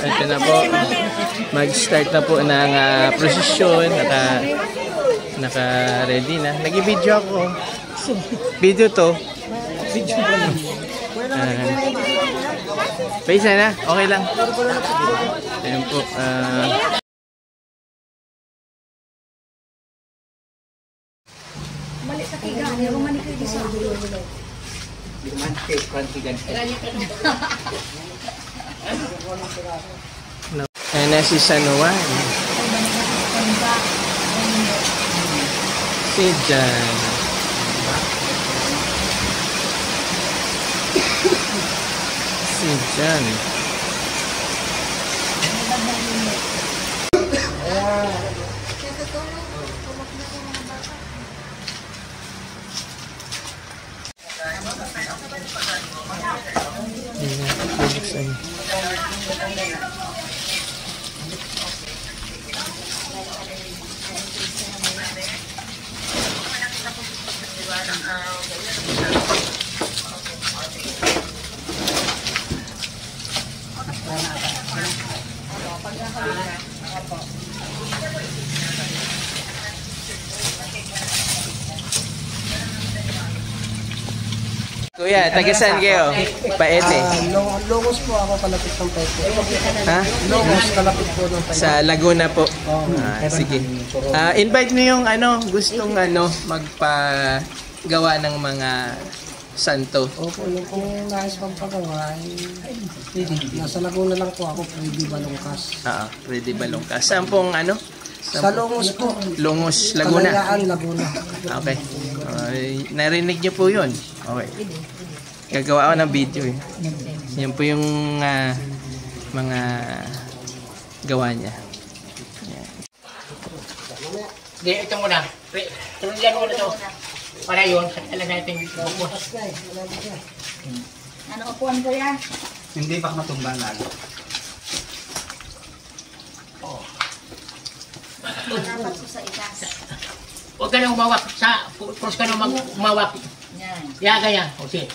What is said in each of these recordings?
ito na po. Mag-start na po ng prosesyon. Naka-ready na. Nag-video ako. Video to. Paisa na. Okay lang. Ayan po. Malik sa kiga. Yung manik kayo sa ayan na si San Juan. Si Jan. Si Jan. Kuya, taga-saan kayo? Paete. Logos po ako, kalapit ng Paete. Ha? Logos, kalapit po ng Paete. Sa Laguna po. Sige. Invite mo yung gustong magpagawa ng mga santo. Opo, yung kung nais pampagawa, nasa Laguna lang po ako, Freddy Balongkas. Freddy Balongkas. Saan pong Sa Longos po. Longos, Laguna. Kalayaan, Laguna. Okay. Narinig niyo po yun. Okay. Gagawa ako ng video eh. Yan po yung mga gawa niya. Hindi, ito muna. Tulungan mo na ito. Para yun, alam natin dito. ano upuan ko yan? Hindi pa matumba lalo. Dapat ko sa itas. Huwag ka na umawak. Pros ka na umawak. Yan. Yaga yan. O sige.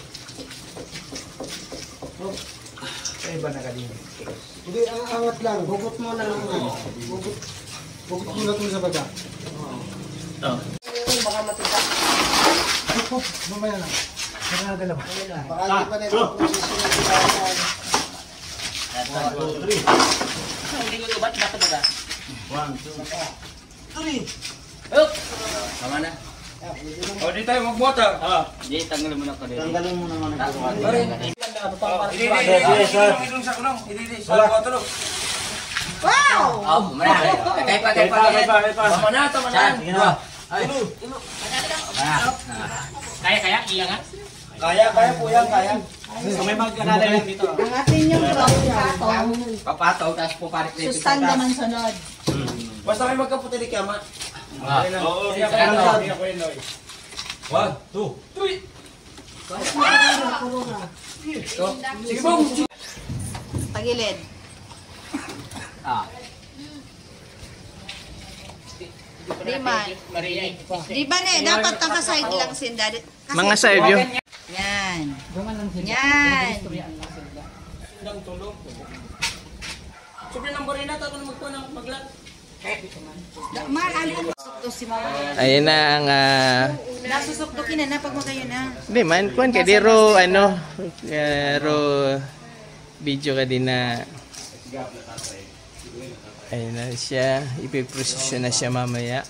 Ay ba na kanina? Hindi, ang angat lang. Hugot mo na lang. Hugot mo na ito sa baga. Baka matiga. Ay po, mamaya lang. Nakagalaw. Baka hindi pa na ito. Hindi ko ito ba't bato baga? 1, 2, 3. Up! Tama na. O, di tayo magbuota. Hindi, tanggalin mo na ko dito. Tanggalin mo naman ang gawa. Idili sa kulong. Idili sa kulong. Wow! Oh, mana. Kaya pa. Tama na. Kaya, iya nga. Kaya po yan, kaya. May mag-anala lang dito. Ang atin yung patong. Papataw, tapos puparik dito. Sustan naman sunod. Basta may magkaputi di kama. Oo, sige. 1, 2, 3. Sige bong. Pagilid. Di man. Di ba dapat naka-side lang sinda. Mga side view. Yan. Yan. Sobrang ng borina, tapos magpuan ng maglat. Maali ang susukdo si Mama. Ayan na ang Nasusukdokin na pag magayon na. hindi man kuan kay diro ro video ka din na ayun na siya, ipiprosesyon na siya mamaya.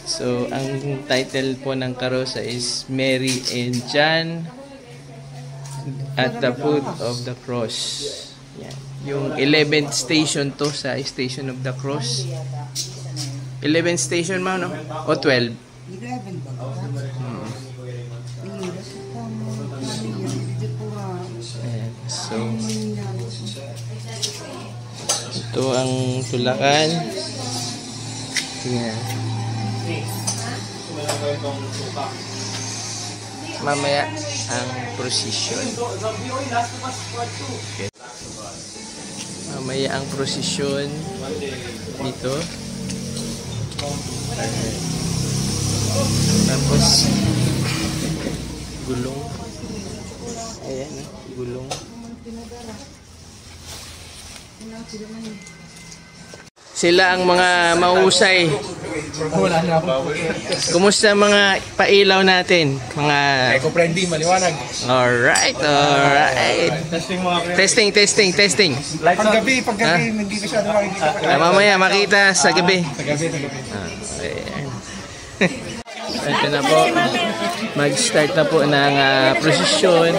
So ang title po ng karosa is Mary and John at the foot of the cross. Yan. Yung 11th station to sa Station of the Cross. 11th station mo, no? O 12? 11 ba? Ayan. So, ito ang tulakan. Tingnan. Mamaya ang procession. Okay. Mamaya ang procession dito. Tapos gulong. Ayan, gulong. Sila ang mga mahusay. Kumusta mga pailaw natin? Mga Eco-friendly, maliwanag. alright. Testing. Paggabi, hindi masyado makikita. Mamaya makita sa gabi. Paggabi. Ayan. Ito na po. Mag-start na po ng prosesyon.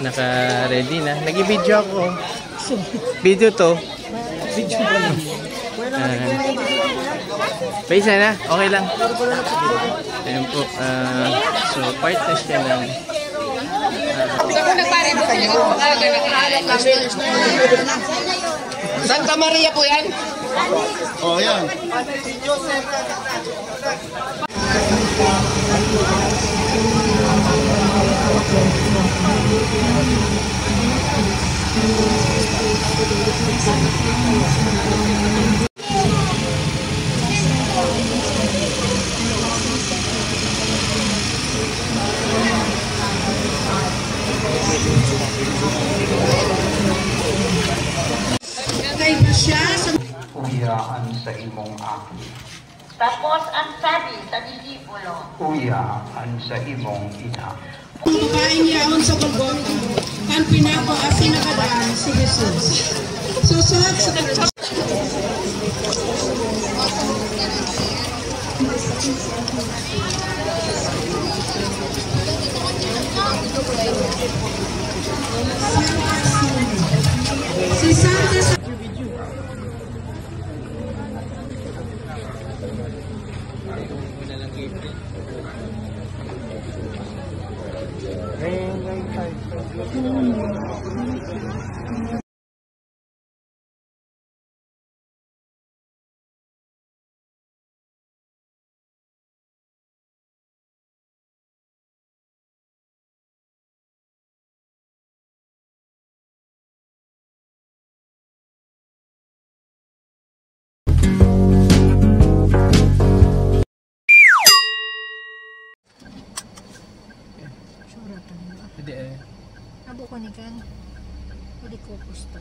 Naka-ready na. Nag-video ako. Video to. Paisa na. Okay lang. Ayan po. So, part na siya ng Santa Maria po yan. Oh, yan. Uyaan sa imong aki. Tapos ang sabi sa disipulo, Uyaan sa imong ina. Pagkain niyaon sa Golgotha, ang pinako at pinakadaan si Jesus. Susunod sa si Santa Hindi Abo ko ni kan. Hindi ko gusto.